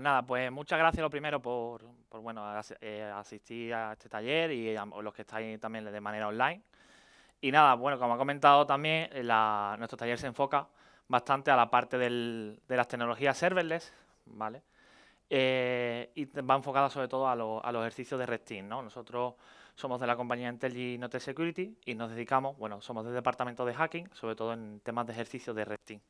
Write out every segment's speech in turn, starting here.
Pues nada, pues muchas gracias lo primero por bueno, asistir a este taller y a los que estáis también de manera online. Y nada, bueno, como ha comentado también, nuestro taller se enfoca bastante a la parte de las tecnologías serverless, ¿vale? Y va enfocada sobre todo a los ejercicios de Red Team, ¿no? Nosotros somos de la compañía Intelli Note Security y nos dedicamos, bueno, somos del departamento de hacking, sobre todo en temas de ejercicios de Red Team.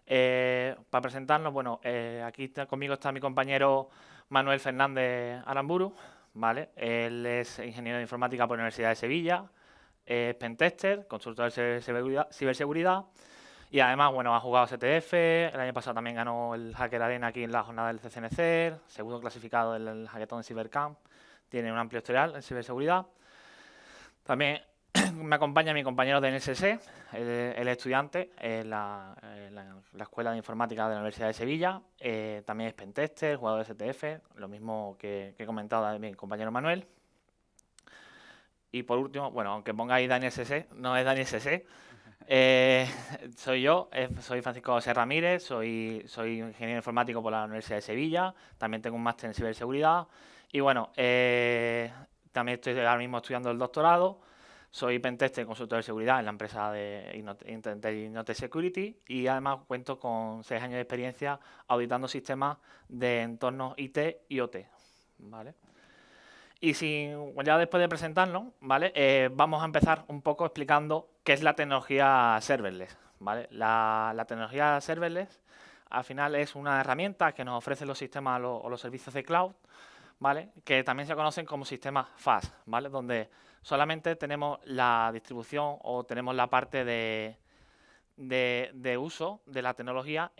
Para presentarnos, bueno, aquí conmigo está mi compañero Manuel Fernández Aramburu, ¿vale? Él es ingeniero de informática por la Universidad de Sevilla, es pentester, consultor de ciberseguridad y además, bueno, ha jugado CTF, el año pasado también ganó el Hacker Arena aquí en la jornada del CCNCER, segundo clasificado en el Hackathon de Cybercamp, tiene un amplio historial en ciberseguridad. También me acompaña mi compañero de NSS, el estudiante en la Escuela de Informática de la Universidad de Sevilla. También es pentester, jugador de STF, lo mismo que he comentado de mi compañero Manuel. Y por último, bueno, aunque ponga ahí Dani SS, no es Dani SS. Soy yo, soy Francisco José Ramírez, soy ingeniero informático por la Universidad de Sevilla, también tengo un máster en ciberseguridad y bueno, también estoy ahora mismo estudiando el doctorado. Soy pentester y consultor de seguridad en la empresa de Innote Security y además cuento con 6 años de experiencia auditando sistemas de entornos IT y OT, ¿vale? Y ya después de presentarnos, ¿vale? Vamos a empezar un poco explicando qué es la tecnología serverless, ¿vale? La tecnología serverless al final es una herramienta que nos ofrecen los sistemas o los servicios de cloud, ¿vale? Que también se conocen como sistemas FAS, ¿vale? Donde solamente tenemos la distribución o tenemos la parte de uso de la tecnología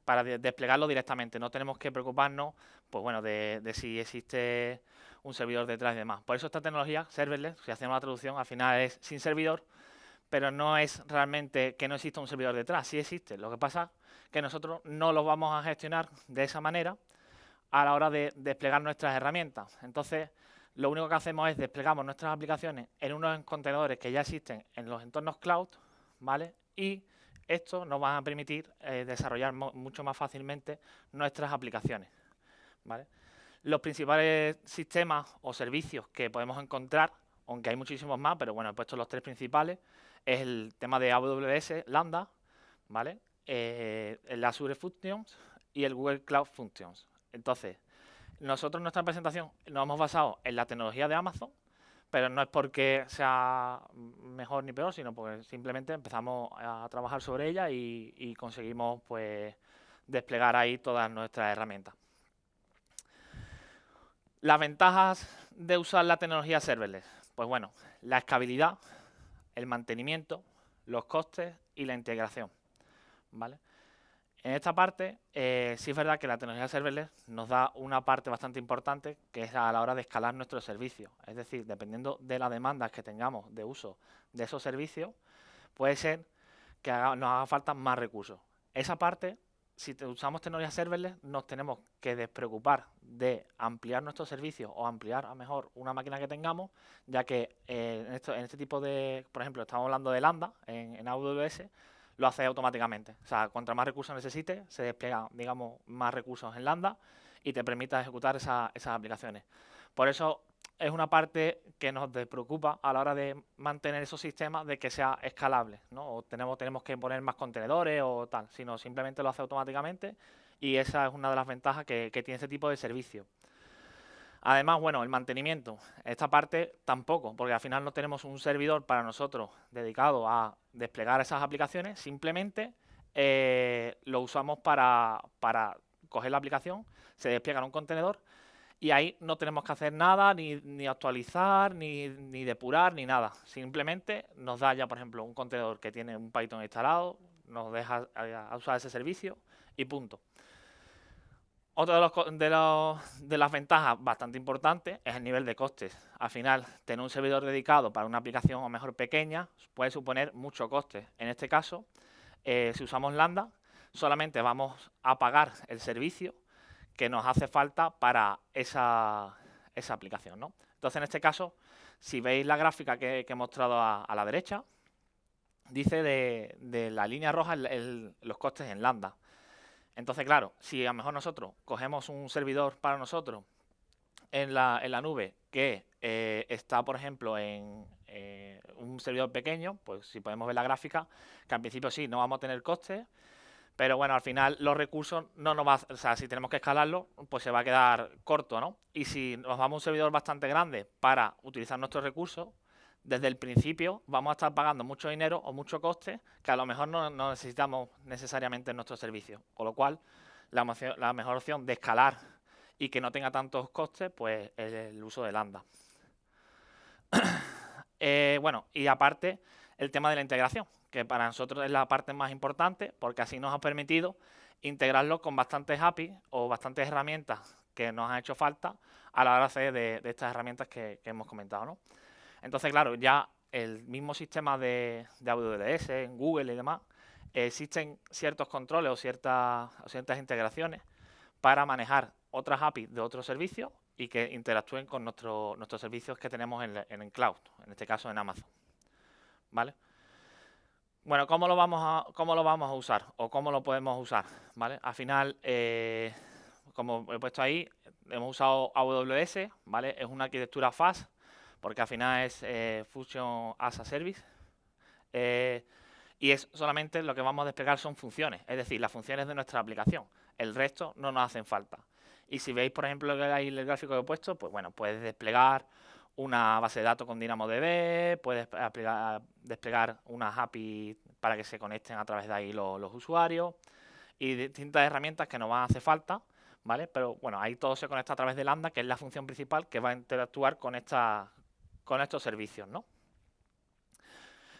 para desplegarlo directamente. No tenemos que preocuparnos, pues bueno, de si existe un servidor detrás y demás. Por eso esta tecnología, serverless, si hacemos la traducción, al final es sin servidor, pero no es realmente que no exista un servidor detrás, sí existe. Lo que pasa es que nosotros no lo vamos a gestionar de esa manera a la hora de desplegar nuestras herramientas. Entonces, lo único que hacemos es desplegamos nuestras aplicaciones en unos contenedores que ya existen en los entornos cloud, ¿vale? Y esto nos va a permitir desarrollar mucho más fácilmente nuestras aplicaciones, ¿vale? Los principales sistemas o servicios que podemos encontrar, aunque hay muchísimos más, pero bueno, he puesto los 3 principales, es el tema de AWS Lambda, ¿vale? El Azure Functions y el Google Cloud Functions. Entonces, nosotros en nuestra presentación nos hemos basado en la tecnología de Amazon, pero no es porque sea mejor ni peor, sino porque simplemente empezamos a trabajar sobre ella y conseguimos pues desplegar ahí todas nuestras herramientas. Las ventajas de usar la tecnología serverless, pues bueno, la escalabilidad, el mantenimiento, los costes y la integración, ¿vale? En esta parte, sí es verdad que la tecnología serverless nos da una parte bastante importante, que es a la hora de escalar nuestros servicios. Es decir, dependiendo de las demandas que tengamos de uso de esos servicios, puede ser que nos haga falta más recursos. Esa parte, si usamos tecnología serverless, nos tenemos que despreocupar de ampliar nuestros servicios o ampliar a mejor una máquina que tengamos, ya que en este tipo de, por ejemplo, estamos hablando de Lambda en AWS, lo hace automáticamente. O sea, cuanto más recursos necesites, se despliegan, digamos, más recursos en Lambda y te permite ejecutar esas aplicaciones. Por eso es una parte que nos preocupa a la hora de mantener esos sistemas de que sea escalable, ¿no? O tenemos que poner más contenedores o tal, sino simplemente lo hace automáticamente y esa es una de las ventajas que tiene este tipo de servicio. Además, bueno, el mantenimiento, esta parte tampoco, porque al final no tenemos un servidor para nosotros dedicado a desplegar esas aplicaciones, simplemente lo usamos para coger la aplicación, se despliega en un contenedor y ahí no tenemos que hacer nada, ni actualizar, ni depurar, ni nada. Simplemente nos da ya, por ejemplo, un contenedor que tiene un Python instalado, nos deja usar ese servicio y punto. Otra de las ventajas bastante importantes es el nivel de costes. Al final, tener un servidor dedicado para una aplicación o mejor pequeña puede suponer mucho coste. En este caso, si usamos Lambda, solamente vamos a pagar el servicio que nos hace falta para esa aplicación, ¿no? Entonces, en este caso, si veis la gráfica que he mostrado a la derecha, dice de la línea roja los costes en Lambda. Entonces, claro, si a lo mejor nosotros cogemos un servidor para nosotros en la nube que está, por ejemplo, en un servidor pequeño, pues si podemos ver la gráfica, que al principio sí, no vamos a tener costes, pero bueno, al final los recursos no nos va, o sea, si tenemos que escalarlo, pues se va a quedar corto, ¿no? Y si nos vamos a un servidor bastante grande para utilizar nuestros recursos, desde el principio vamos a estar pagando mucho dinero o mucho coste que a lo mejor no necesitamos necesariamente en nuestro servicio. Con lo cual, la mejor opción de escalar y que no tenga tantos costes, pues es el uso de Lambda. Bueno, y aparte, el tema de la integración, que para nosotros es la parte más importante, porque así nos ha permitido integrarlo con bastantes APIs o bastantes herramientas que nos han hecho falta a la hora de estas herramientas que hemos comentado, ¿no? Entonces, claro, ya el mismo sistema de AWS, en Google y demás, existen ciertos controles o ciertas integraciones para manejar otras APIs de otros servicios y que interactúen con nuestros servicios que tenemos en el cloud, en este caso en Amazon. ¿Vale? Bueno, ¿cómo lo vamos a usar? ¿O cómo lo podemos usar? ¿Vale? Al final, como he puesto ahí, hemos usado AWS, ¿vale? Es una arquitectura fast, porque al final es Function as a Service. Y es solamente lo que vamos a desplegar son funciones, es decir, las funciones de nuestra aplicación. El resto no nos hacen falta. Y si veis, por ejemplo, ahí el gráfico que he puesto, pues bueno, puedes desplegar una base de datos con DynamoDB, puedes desplegar unas APIs para que se conecten a través de ahí los usuarios y distintas herramientas que nos van a hacer falta, ¿vale? Pero bueno, ahí todo se conecta a través de Lambda, que es la función principal que va a interactuar con estos servicios, ¿no?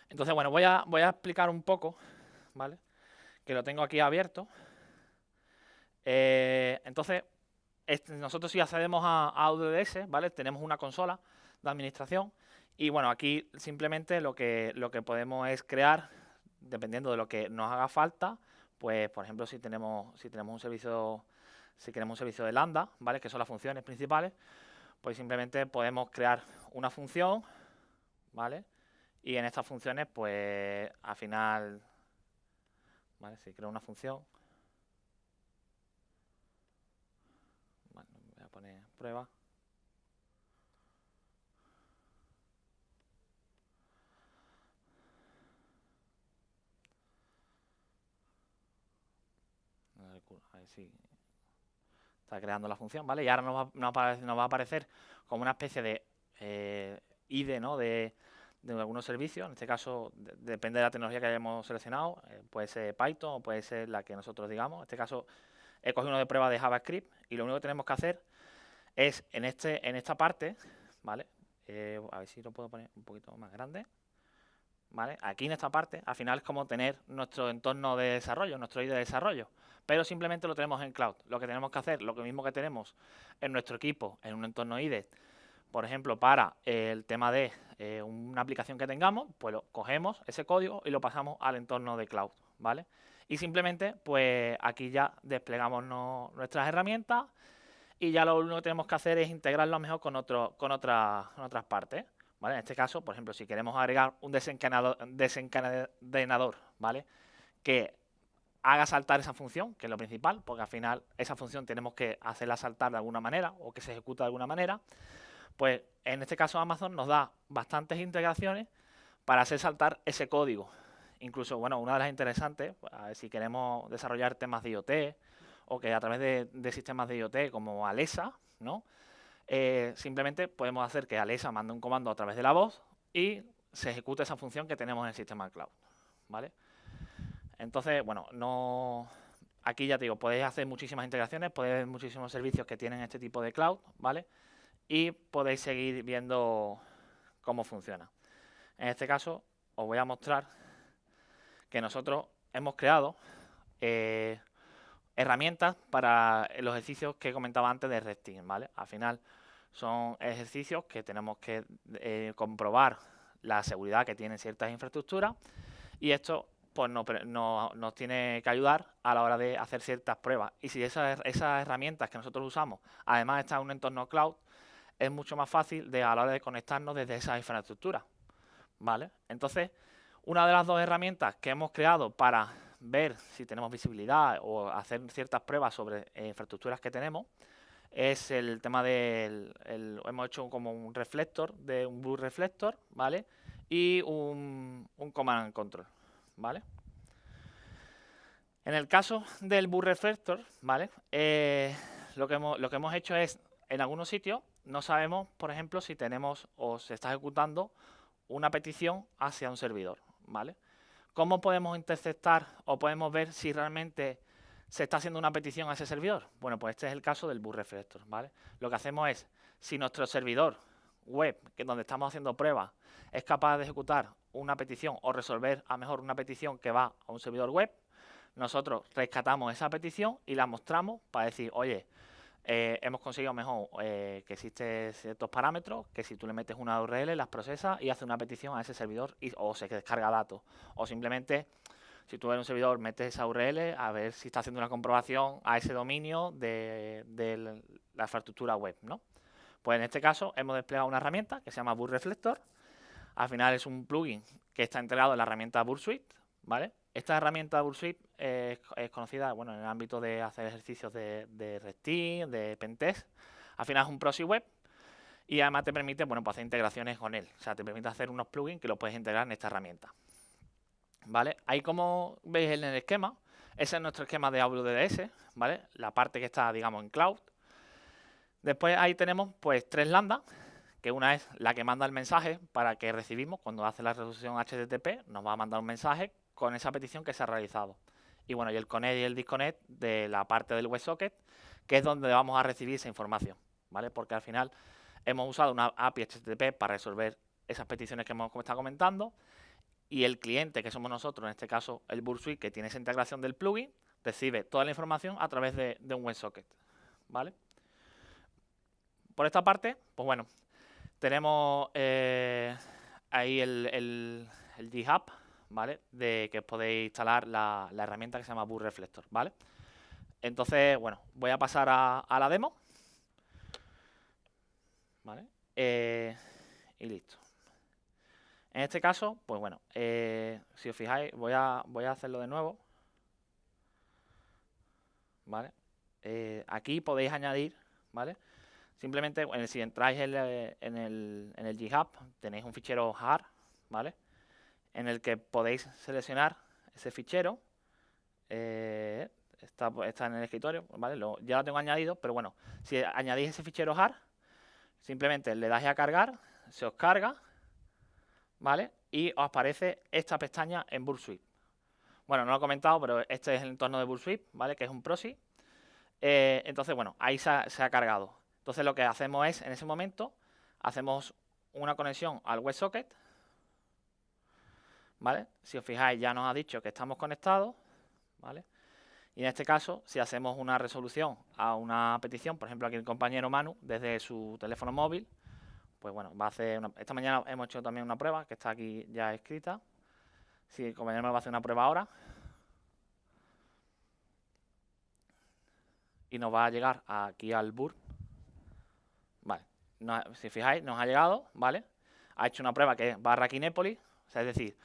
Entonces, bueno, voy a explicar un poco, ¿vale? Que lo tengo aquí abierto. Entonces, nosotros si accedemos a AWS, ¿vale? Tenemos una consola de administración y bueno, aquí simplemente lo que podemos es crear, dependiendo de lo que nos haga falta, pues por ejemplo si queremos un servicio de Lambda, ¿vale? Que son las funciones principales, pues simplemente podemos crear una función, ¿vale? Y en estas funciones, pues al final, ¿vale? Si creo una función, bueno, voy a poner prueba. Ahí sí. Está creando la función, ¿vale? Y ahora nos va a aparecer como una especie de IDE, ¿no? De algunos servicios. En este caso, depende de la tecnología que hayamos seleccionado. Puede ser Python o puede ser la que nosotros digamos. En este caso, he cogido uno de prueba de JavaScript y lo único que tenemos que hacer es en esta parte, ¿vale? A ver si lo puedo poner un poquito más grande. ¿Vale? Aquí en esta parte, al final es como tener nuestro entorno de desarrollo, nuestro IDE de desarrollo, pero simplemente lo tenemos en cloud. Lo que tenemos que hacer, lo mismo que tenemos en nuestro equipo, en un entorno IDE, por ejemplo, para el tema de una aplicación que tengamos, pues lo cogemos ese código y lo pasamos al entorno de cloud, ¿vale? Y simplemente, pues aquí ya desplegamos nuestras herramientas y ya lo único que tenemos que hacer es integrarlo mejor con otras partes. ¿Vale? En este caso, por ejemplo, si queremos agregar un desencadenador, ¿vale? Que haga saltar esa función, que es lo principal, porque al final esa función tenemos que hacerla saltar de alguna manera o que se ejecute de alguna manera, pues en este caso Amazon nos da bastantes integraciones para hacer saltar ese código. Incluso, bueno, una de las interesantes, si queremos desarrollar temas de IoT o que a través de sistemas de IoT como Alexa, ¿no? Simplemente podemos hacer que Alexa mande un comando a través de la voz y se ejecute esa función que tenemos en el sistema cloud, ¿vale? Entonces, bueno, aquí ya te digo, podéis hacer muchísimas integraciones, podéis ver muchísimos servicios que tienen este tipo de cloud, ¿vale? Y podéis seguir viendo cómo funciona. En este caso, os voy a mostrar que nosotros hemos creado herramientas para los ejercicios que comentaba antes de Red Team, ¿vale? Al final son ejercicios que tenemos que comprobar la seguridad que tienen ciertas infraestructuras y esto pues nos tiene que ayudar a la hora de hacer ciertas pruebas. Y si esas herramientas que nosotros usamos además están en un entorno cloud, es mucho más fácil a la hora de conectarnos desde esas infraestructuras, ¿vale? Entonces, una de las dos herramientas que hemos creado para ver si tenemos visibilidad o hacer ciertas pruebas sobre infraestructuras que tenemos es el tema hemos hecho como un reflector, de un bus reflector, ¿vale? Y un command and control, ¿vale? En el caso del bus reflector, ¿vale? Lo que hemos hecho es, en algunos sitios, no sabemos, por ejemplo, si tenemos o se está ejecutando una petición hacia un servidor, ¿vale? ¿Cómo podemos interceptar o podemos ver si realmente se está haciendo una petición a ese servidor? Bueno, pues este es el caso del bus reflector, ¿vale? Lo que hacemos es, si nuestro servidor web, que es donde estamos haciendo pruebas, es capaz de ejecutar una petición o resolver a mejor una petición que va a un servidor web, nosotros rescatamos esa petición y la mostramos para decir, oye, hemos conseguido mejor que existen ciertos parámetros que si tú le metes una URL, las procesa y hace una petición a ese servidor o se descarga datos. O simplemente, si tú eres un servidor, metes esa URL a ver si está haciendo una comprobación a ese dominio de la infraestructura web, ¿no? Pues en este caso hemos desplegado una herramienta que se llama Bus Reflector. Al final es un plugin que está integrado en la herramienta Bursuite, ¿vale? Esta herramienta Bursuite es conocida, bueno, en el ámbito de hacer ejercicios de Red Team, de Pentest. Al final es un proxy web y además te permite, bueno, pues hacer integraciones con él. O sea, te permite hacer unos plugins que los puedes integrar en esta herramienta, ¿vale? Ahí, como veis en el esquema, ese es nuestro esquema de AWS, ¿vale? La parte que está, digamos, en cloud. Después ahí tenemos, pues, 3 lambdas, que una es la que manda el mensaje para que recibimos cuando hace la resolución HTTP, nos va a mandar un mensaje con esa petición que se ha realizado. Y bueno, y el connect y el disconnect de la parte del WebSocket, que es donde vamos a recibir esa información, ¿vale? Porque al final hemos usado una API HTTP para resolver esas peticiones que hemos estado comentando, y el cliente, que somos nosotros, en este caso el Bursuite, que tiene esa integración del plugin, recibe toda la información a través de un WebSocket, ¿vale? Por esta parte, pues bueno, tenemos ahí el GitHub, ¿vale? De que podéis instalar la herramienta que se llama Bus Reflector, ¿vale? Entonces, bueno, voy a pasar a la demo, ¿vale? Y listo. En este caso, pues bueno, si os fijáis, voy a hacerlo de nuevo, ¿vale? Aquí podéis añadir, ¿vale? Simplemente, si entráis en el GitHub, tenéis un fichero jar, ¿vale? En el que podéis seleccionar ese fichero. Está en el escritorio, ¿vale? Ya lo tengo añadido, pero bueno, si añadís ese fichero jar, simplemente le dais a cargar, se os carga, ¿vale? Y os aparece esta pestaña en Bursuite. Bueno, no lo he comentado, pero este es el entorno de Bursuite, ¿vale? Que es un proxy. Entonces, bueno, ahí se ha cargado. Entonces lo que hacemos es, en ese momento, hacemos una conexión al WebSocket, ¿vale? Si os fijáis, ya nos ha dicho que estamos conectados, ¿vale? Y en este caso, si hacemos una resolución a una petición, por ejemplo, aquí el compañero Manu, desde su teléfono móvil, pues bueno, va a hacer esta mañana hemos hecho también una prueba, que está aquí ya escrita. Si el compañero me va a hacer una prueba ahora, y nos va a llegar aquí al BUR, ¿vale? Si fijáis, nos ha llegado, ¿vale? Ha hecho una prueba que es barra Kinépolis, o sea, es decir,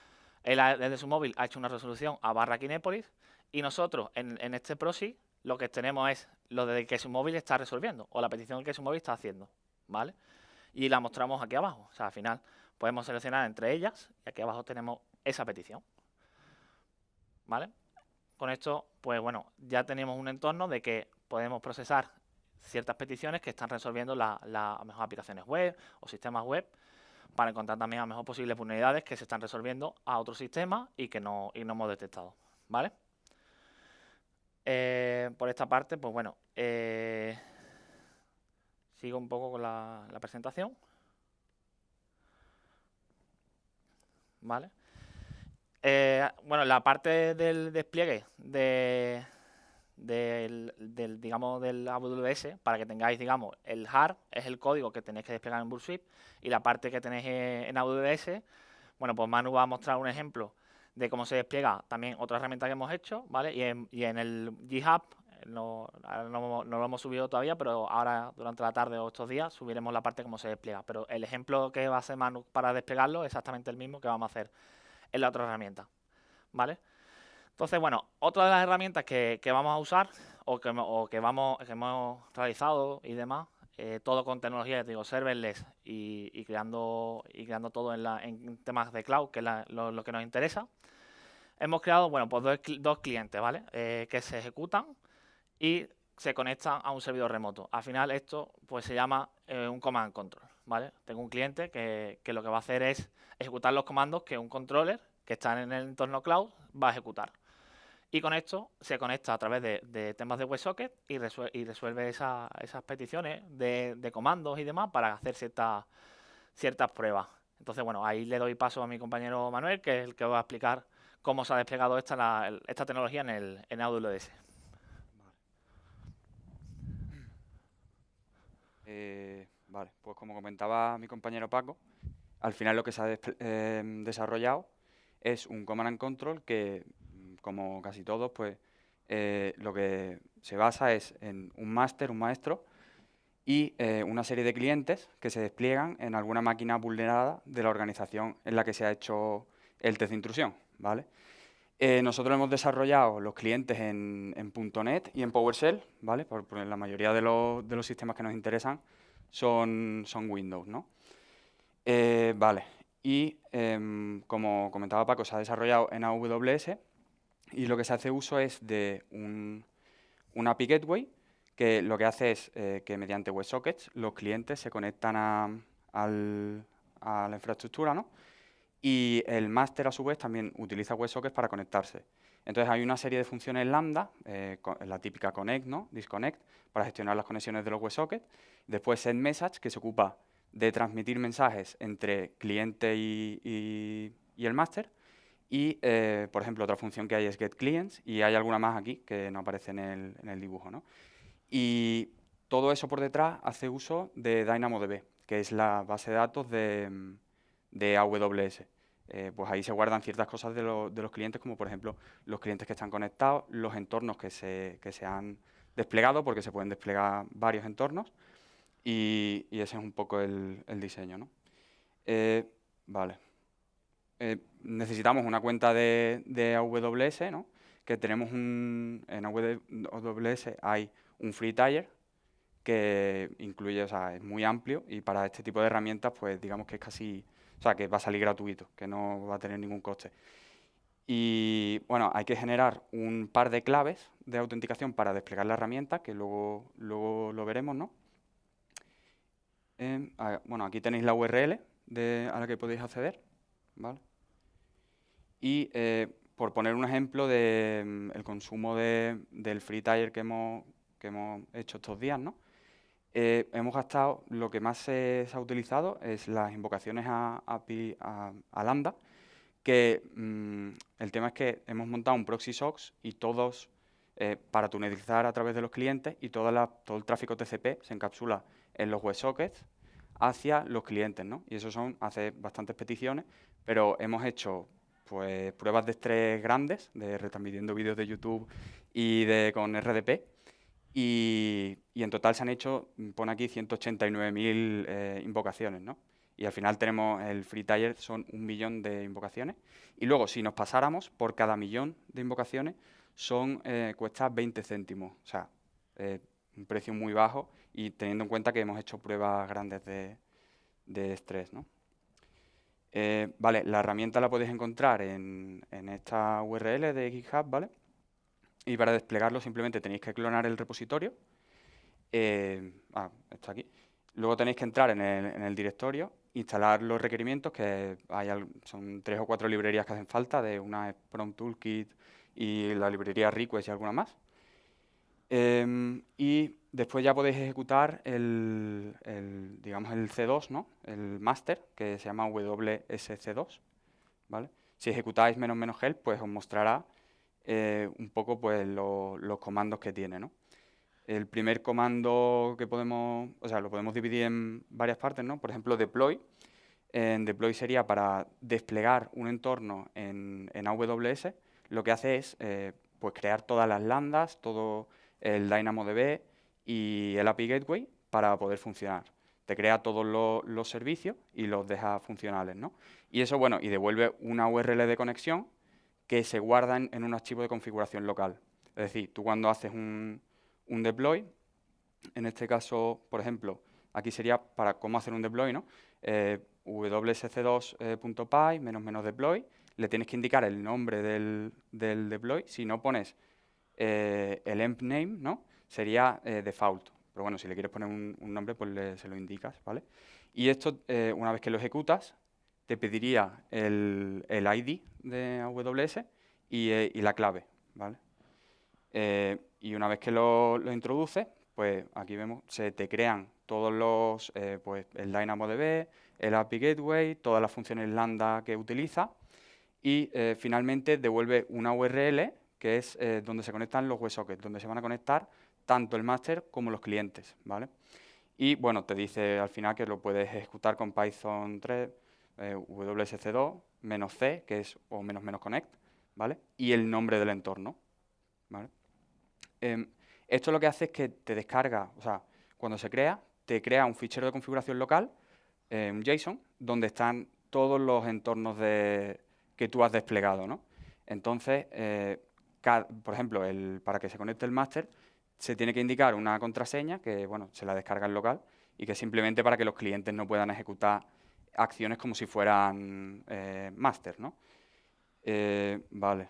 él desde su móvil ha hecho una resolución a barra Kinépolis, y nosotros en este proxy lo que tenemos es lo de que su móvil está resolviendo, o la petición que su móvil está haciendo, ¿vale? Y la mostramos aquí abajo, o sea, al final podemos seleccionar entre ellas, y aquí abajo tenemos esa petición, ¿vale? Con esto, pues bueno, ya tenemos un entorno de que podemos procesar ciertas peticiones que están resolviendo las mejores aplicaciones web o sistemas web, para encontrar también a mejor posibles vulnerabilidades que se están resolviendo a otros sistemas y que no hemos detectado, ¿vale? Por esta parte, pues bueno, sigo un poco con la presentación, ¿vale? Bueno, la parte del despliegue digamos, del AWS, para que tengáis, digamos, el jar es el código que tenéis que desplegar en Bursuite, y la parte que tenéis en AWS, bueno, pues Manu va a mostrar un ejemplo de cómo se despliega también otra herramienta que hemos hecho, ¿vale? Y en el GitHub, no lo hemos subido todavía, pero ahora durante la tarde o estos días subiremos la parte de cómo se despliega. Pero el ejemplo que va a hacer Manu para desplegarlo es exactamente el mismo que vamos a hacer en la otra herramienta, ¿vale? Entonces, bueno, otra de las herramientas que vamos a usar que hemos realizado y demás, todo con tecnología, ya te digo, serverless y creando todo en temas de cloud, que es lo que nos interesa. Hemos creado, bueno, pues dos clientes, ¿vale? Que se ejecutan y se conectan a un servidor remoto. Al final esto pues se llama un command control, ¿vale? Tengo un cliente que lo que va a hacer es ejecutar los comandos que un controller que está en el entorno cloud va a ejecutar. Y con esto se conecta a través de temas de WebSocket y resuelve esas peticiones de comandos y demás para hacer ciertas pruebas. Entonces, bueno, ahí le doy paso a mi compañero Manuel, que es el que va a explicar cómo se ha desplegado esta tecnología en AWS. Vale, pues como comentaba mi compañero Paco, al final lo que se ha desarrollado es un command and control que, como casi todos, pues lo que se basa es en un máster, un maestro, y una serie de clientes que se despliegan en alguna máquina vulnerada de la organización en la que se ha hecho el test de intrusión, ¿vale? Nosotros hemos desarrollado los clientes en .NET y en PowerShell, ¿vale? Porque la mayoría de los sistemas que nos interesan son Windows, ¿no? Vale, y como comentaba Paco, se ha desarrollado en AWS y lo que se hace uso es de una API Gateway que lo que hace es que mediante WebSockets los clientes se conectan a la infraestructura, ¿no? Y el máster, a su vez, también utiliza WebSockets para conectarse. Entonces, hay una serie de funciones lambda, la típica connect, ¿no? Disconnect, para gestionar las conexiones de los WebSockets. Después, sendMessage, que se ocupa de transmitir mensajes entre cliente y el máster. Y, por ejemplo, otra función que hay es getClients, y hay alguna más aquí que no aparece en el dibujo, ¿no? Y todo eso por detrás hace uso de DynamoDB, que es la base de datos de AWS. Pues ahí se guardan ciertas cosas de los clientes, como por ejemplo los clientes que están conectados, los entornos que se han desplegado, porque se pueden desplegar varios entornos, y ese es un poco el diseño, ¿no? Vale. Necesitamos una cuenta de AWS, ¿no? Que tenemos en AWS hay un free tier que incluye, o sea, es muy amplio, y para este tipo de herramientas, pues digamos que es casi, o sea, que va a salir gratuito, que no va a tener ningún coste. Y bueno, hay que generar un par de claves de autenticación para desplegar la herramienta, que luego lo veremos, ¿no? Bueno, aquí tenéis la URL a la que podéis acceder, ¿vale? Y por poner un ejemplo de el consumo del free tier que hemos hecho estos días, ¿no? Hemos gastado, lo que más se ha utilizado es las invocaciones a Lambda, que el tema es que hemos montado un proxy socks y todos, para tunelizar a través de los clientes, y todo el tráfico TCP se encapsula en los WebSockets hacia los clientes, ¿no? Y eso hace bastantes peticiones, pero hemos hecho pues pruebas de estrés grandes, de retransmitiendo vídeos de YouTube y con RDP, y en total se han hecho, pone aquí, 189.000 invocaciones, ¿no? Y al final tenemos el free tier, son 1 millón de invocaciones. Y luego, si nos pasáramos, por cada millón de invocaciones, cuesta 20 céntimos. O sea, un precio muy bajo, y teniendo en cuenta que hemos hecho pruebas grandes de estrés, ¿no? Vale, la herramienta la podéis encontrar en esta URL de GitHub, ¿vale? Y para desplegarlo simplemente tenéis que clonar el repositorio. Está aquí. Luego tenéis que entrar en el directorio, instalar los requerimientos, que son 3 o 4 librerías que hacen falta, de una es Prompt Toolkit y la librería Request y alguna más. Y después ya podéis ejecutar digamos, el C2, ¿no? El master, que se llama WSC2, ¿vale? Si ejecutáis --help, pues os mostrará un poco pues los comandos que tiene, ¿no? El primer comando que lo podemos dividir en varias partes, ¿no? Por ejemplo, deploy. En deploy sería para desplegar un entorno en AWS. Lo que hace es pues crear todas las lambdas, todo el DynamoDB y el API Gateway para poder funcionar. Te crea todos los servicios y los deja funcionales, ¿no? Y eso, bueno, y devuelve una URL de conexión que se guardan en un archivo de configuración local. Es decir, tú cuando haces un deploy, en este caso, por ejemplo, aquí sería para cómo hacer un deploy, ¿no? wsc2.py --deploy, le tienes que indicar el nombre del deploy. Si no pones el emp name, ¿no? Sería default. Pero bueno, si le quieres poner un nombre, pues se lo indicas, ¿vale? Y esto, una vez que lo ejecutas, te pediría el ID de AWS y la clave, ¿vale? Y una vez que lo introduces, pues aquí vemos, se te crean todos los, pues el DynamoDB, el API Gateway, todas las funciones Lambda que utiliza, y finalmente devuelve una URL que es donde se conectan los WebSockets, donde se van a conectar tanto el máster como los clientes, ¿vale? Y bueno, te dice al final que lo puedes ejecutar con Python 3, WSC2, -c, que es o --connect, ¿vale? Y el nombre del entorno, ¿vale? Esto lo que hace es que te descarga, o sea, cuando se crea, te crea un fichero de configuración local, un JSON, donde están todos los entornos que tú has desplegado, ¿no? Entonces, por ejemplo, para que se conecte el máster, se tiene que indicar una contraseña que, bueno, se la descarga en local y que es simplemente para que los clientes no puedan ejecutar acciones como si fueran máster, ¿no? Vale.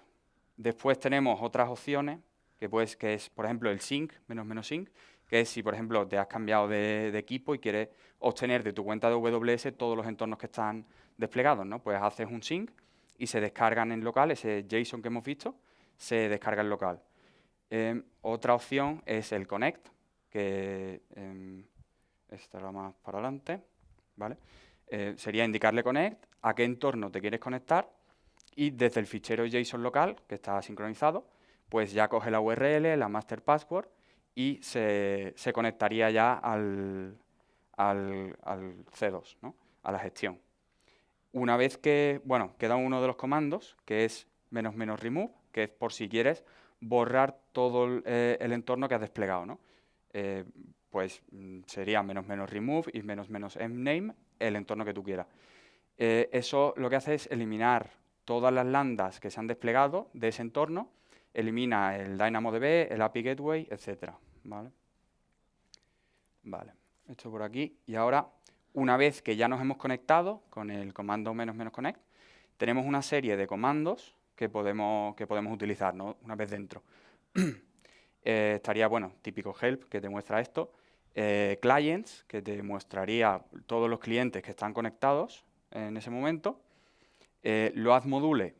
Después tenemos otras opciones, que es, por ejemplo, el sync, --sync, que es si, por ejemplo, te has cambiado de equipo y quieres obtener de tu cuenta de AWS todos los entornos que están desplegados, ¿no? Pues haces un sync y se descargan en local, ese JSON que hemos visto, se descarga en local. Otra opción es el connect, que estará más para adelante, ¿vale? Sería indicarle connect, a qué entorno te quieres conectar, y desde el fichero JSON local, que está sincronizado, pues ya coge la URL, la master password, y se conectaría ya al C2, ¿no? A la gestión. Una vez que, bueno, queda uno de los comandos, que es --remove, que es por si quieres borrar todo el entorno que has desplegado, ¿no? Pues sería --remove y --name, el entorno que tú quieras. Eso lo que hace es eliminar todas las lambdas que se han desplegado de ese entorno, elimina el DynamoDB, el API Gateway, etcétera, ¿vale? Vale, esto por aquí. Y ahora, una vez que ya nos hemos conectado con el comando --connect, tenemos una serie de comandos que podemos utilizar, ¿no? Una vez dentro. Estaría, bueno, típico help, que te muestra esto. Clients, que te mostraría todos los clientes que están conectados en ese momento. Load module,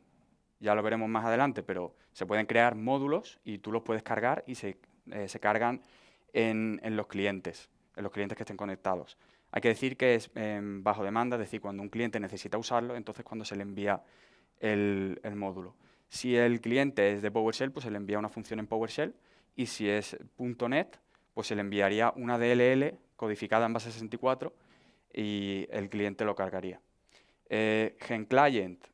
ya lo veremos más adelante, pero se pueden crear módulos y tú los puedes cargar y se cargan en los clientes que estén conectados. Hay que decir que es bajo demanda, es decir, cuando un cliente necesita usarlo, entonces cuando se le envía el módulo. Si el cliente es de PowerShell, pues se le envía una función en PowerShell, y si es .NET, pues se le enviaría una DLL codificada en base 64 y el cliente lo cargaría. GenClient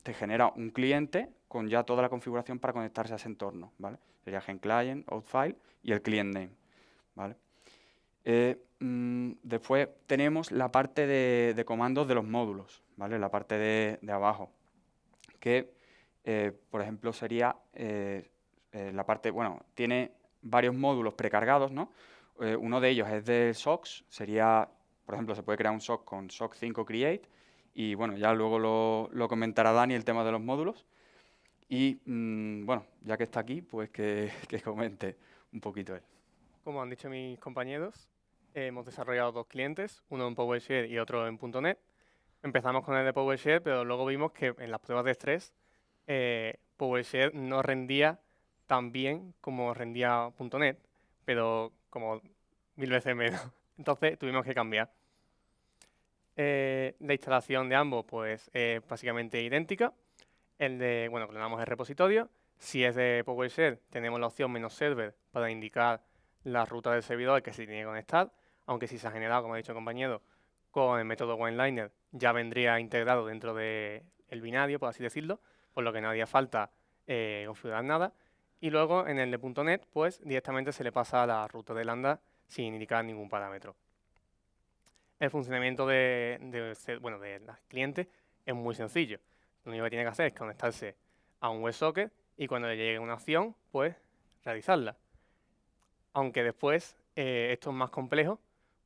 te genera un cliente con ya toda la configuración para conectarse a ese entorno, ¿vale? Sería GenClient, OutFile y el client name, ¿vale? Después tenemos la parte de comandos de los módulos, ¿vale? La parte de abajo, que por ejemplo sería la parte, bueno, tiene varios módulos precargados, ¿no? Uno de ellos es de SOCs, sería, por ejemplo, se puede crear un SOC con SOC 5 create, y bueno, ya luego lo comentará Dani el tema de los módulos. Y bueno, ya que está aquí, pues que comente un poquito él. Como han dicho mis compañeros, hemos desarrollado dos clientes, uno en PowerShell y otro en .NET. Empezamos con el de PowerShell, pero luego vimos que en las pruebas de estrés PowerShell no rendía tan bien como rendía .NET, pero como 1000 veces menos. Entonces tuvimos que cambiar. La instalación de ambos pues es básicamente idéntica. Bueno, clonamos el repositorio. Si es de PowerShell, tenemos la opción "-server" para indicar la ruta del servidor que se tiene que conectar, aunque si se ha generado, como ha dicho el compañero, con el método OneLiner, ya vendría integrado dentro del binario, por así decirlo, por lo que no haría falta configurar nada. Y luego en el de .NET, pues directamente se le pasa la ruta de lambda sin indicar ningún parámetro. El funcionamiento de los clientes es muy sencillo. Lo único que tiene que hacer es conectarse a un WebSocket y cuando le llegue una acción, pues realizarla. Aunque después esto es más complejo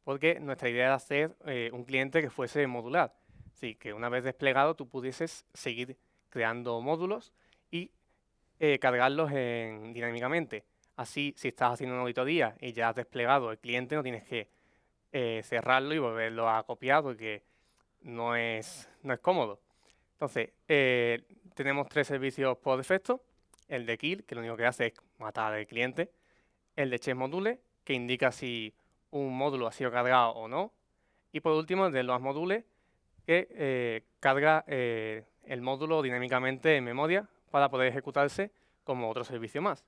porque nuestra idea era hacer un cliente que fuese modular. Así que una vez desplegado tú pudieses seguir creando módulos y cargarlos dinámicamente. Así, si estás haciendo una auditoría y ya has desplegado el cliente, no tienes que cerrarlo y volverlo a copiar porque no es cómodo. Entonces, tenemos 3 servicios por defecto. El de kill, que lo único que hace es matar al cliente. El de chess module, que indica si un módulo ha sido cargado o no. Y por último, el de los modules, que carga el módulo dinámicamente en memoria para poder ejecutarse como otro servicio más.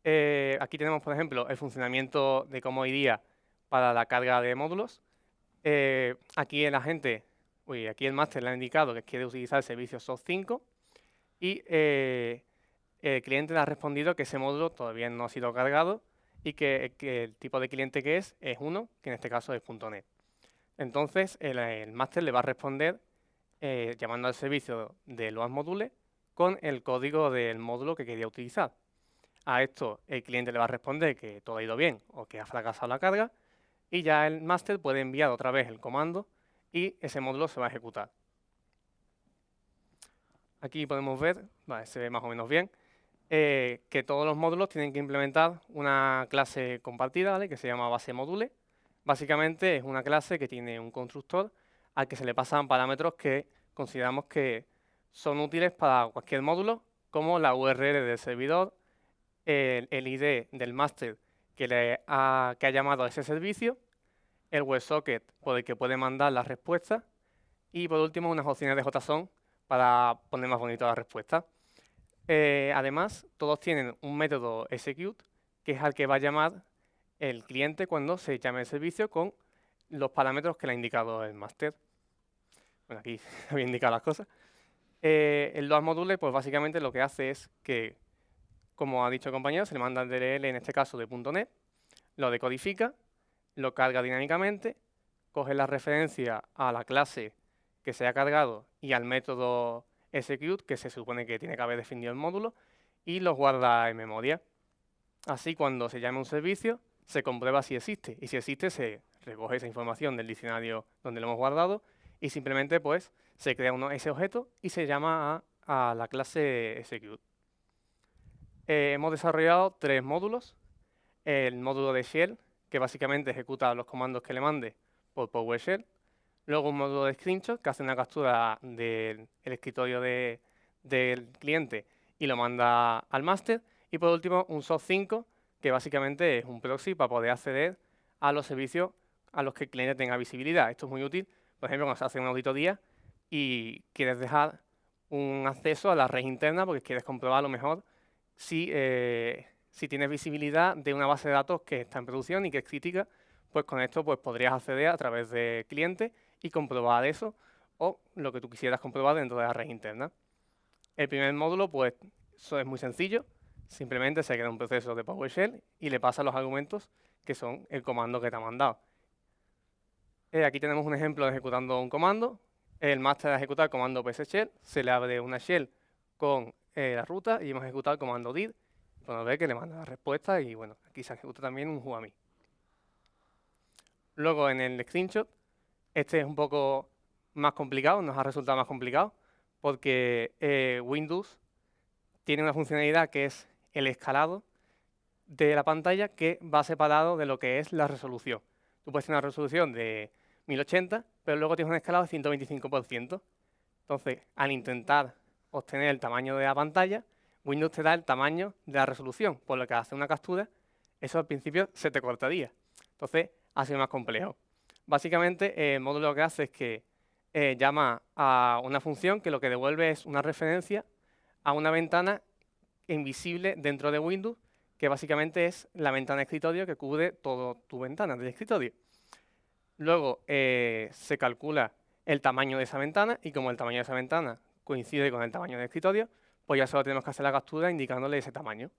Aquí tenemos, por ejemplo, el funcionamiento de cómo iría para la carga de módulos. Aquí aquí el máster le ha indicado que quiere utilizar el servicio SOC 5 y el cliente le ha respondido que ese módulo todavía no ha sido cargado y que el tipo de cliente que es uno, que en este caso es .NET. Entonces, el máster le va a responder llamando al servicio de los modules con el código del módulo que quería utilizar. A esto el cliente le va a responder que todo ha ido bien o que ha fracasado la carga y ya el máster puede enviar otra vez el comando y ese módulo se va a ejecutar. Aquí podemos ver, vale, se ve más o menos bien, que todos los módulos tienen que implementar una clase compartida, ¿vale?, que se llama base module. Básicamente es una clase que tiene un constructor al que se le pasan parámetros que consideramos que son útiles para cualquier módulo, como la URL del servidor, el ID del máster que ha llamado a ese servicio, el WebSocket por el que puede mandar la respuesta y por último unas opciones de JSON para poner más bonito la respuesta. Además, todos tienen un método execute que es al que va a llamar el cliente cuando se llame el servicio con los parámetros que le ha indicado el máster. Bueno, aquí había indicado las cosas. El load module, pues básicamente lo que hace es que, como ha dicho el compañero, se le manda el DLL, en este caso de .NET, lo decodifica, lo carga dinámicamente, coge la referencia a la clase que se ha cargado y al método execute, que se supone que tiene que haber definido el módulo, y los guarda en memoria. Así, cuando se llame un servicio, se comprueba si existe, y si existe, se recoge esa información del diccionario donde lo hemos guardado, y simplemente pues se crea ese objeto y se llama a la clase execute. Hemos desarrollado 3 módulos. El módulo de shell, que básicamente ejecuta los comandos que le mande por PowerShell. Luego un módulo de screenshot, que hace una captura del escritorio del cliente y lo manda al máster. Y por último, un SOC 5, que básicamente es un proxy para poder acceder a los servicios a los que el cliente tenga visibilidad. Esto es muy útil, por ejemplo, cuando se hace una auditoría y quieres dejar un acceso a la red interna porque quieres comprobar a lo mejor si tienes visibilidad de una base de datos que está en producción y que es crítica, pues con esto pues podrías acceder a través de cliente y comprobar eso o lo que tú quisieras comprobar dentro de la red interna. El primer módulo, pues eso es muy sencillo. Simplemente se crea un proceso de PowerShell y le pasa los argumentos que son el comando que te ha mandado. Aquí tenemos un ejemplo de ejecutando un comando. El máster de ejecutar el comando psshell, se le abre una shell con la ruta y hemos ejecutado el comando did. Podemos ver que le manda la respuesta y bueno, aquí se ejecuta también un whoami. Luego en el screenshot, este es un poco más complicado, nos ha resultado más complicado porque Windows tiene una funcionalidad que es el escalado de la pantalla que va separado de lo que es la resolución. Tú puedes tener una resolución de 1080, pero luego tienes un escalado de 125%. Entonces, al intentar obtener el tamaño de la pantalla, Windows te da el tamaño de la resolución, por lo que hace una captura, eso al principio se te cortaría. Entonces, ha sido más complejo. Básicamente, el módulo lo que hace es que llama a una función que lo que devuelve es una referencia a una ventana invisible dentro de Windows, que básicamente es la ventana de escritorio que cubre toda tu ventana del escritorio. Luego se calcula el tamaño de esa ventana y como el tamaño de esa ventana coincide con el tamaño del escritorio, pues ya solo tenemos que hacer la captura indicándole ese tamaño.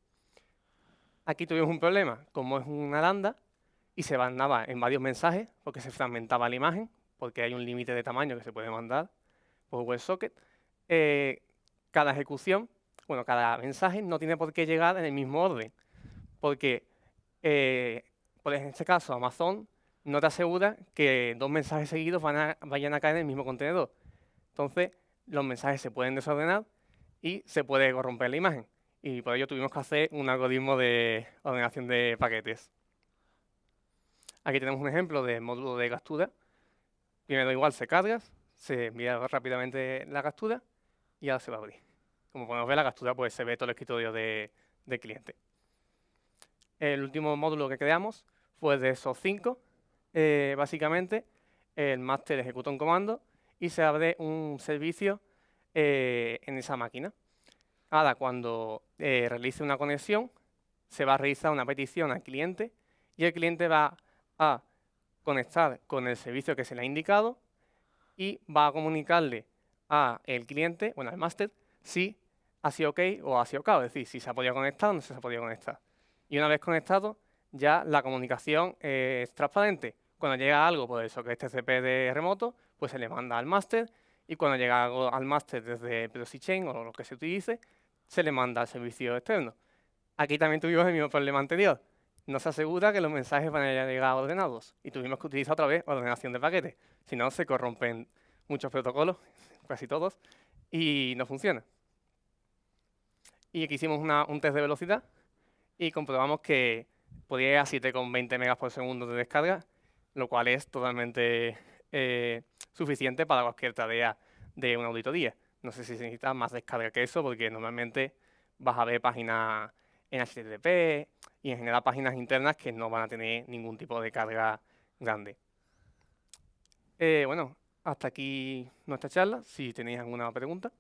Aquí tuvimos un problema, como es una lambda y se mandaba en varios mensajes porque se fragmentaba la imagen, porque hay un límite de tamaño que se puede mandar por WebSocket, cada ejecución, bueno, cada mensaje no tiene por qué llegar en el mismo orden, porque pues en este caso Amazon no te asegura que 2 mensajes seguidos vayan a caer en el mismo contenedor. Entonces, los mensajes se pueden desordenar y se puede corromper la imagen. Y por ello tuvimos que hacer un algoritmo de ordenación de paquetes. Aquí tenemos un ejemplo de módulo de captura. Primero igual se carga, se envía rápidamente la captura y ahora se va a abrir. Como podemos ver, la captura pues se ve todo el escritorio del cliente. El último módulo que creamos fue de esos 5. Básicamente, el máster ejecuta un comando y se abre un servicio en esa máquina. Ahora, cuando realice una conexión, se va a realizar una petición al cliente y el cliente va a conectar con el servicio que se le ha indicado y va a comunicarle al cliente, bueno, al máster, si ha sido OK o ha sido KO, es decir, si se ha podido conectar o no se ha podido conectar. Y una vez conectado, ya la comunicación es transparente. Cuando llega algo, por eso que este TCP de remoto, pues se le manda al máster, y cuando llega algo al máster desde Proxy Chain o lo que se utilice, se le manda al servicio externo. Aquí también tuvimos el mismo problema anterior. No se asegura que los mensajes van a llegar ordenados y tuvimos que utilizar otra vez ordenación de paquetes. Si no, se corrompen muchos protocolos, casi todos, y no funciona. Y aquí hicimos un test de velocidad y comprobamos que podía ir a 7,20 megas por segundo de descarga, lo cual es totalmente suficiente para cualquier tarea de una auditoría. No sé si se necesita más descarga que eso, porque normalmente vas a ver páginas en HTTP y en general páginas internas que no van a tener ningún tipo de carga grande. Bueno, hasta aquí nuestra charla. Si tenéis alguna pregunta.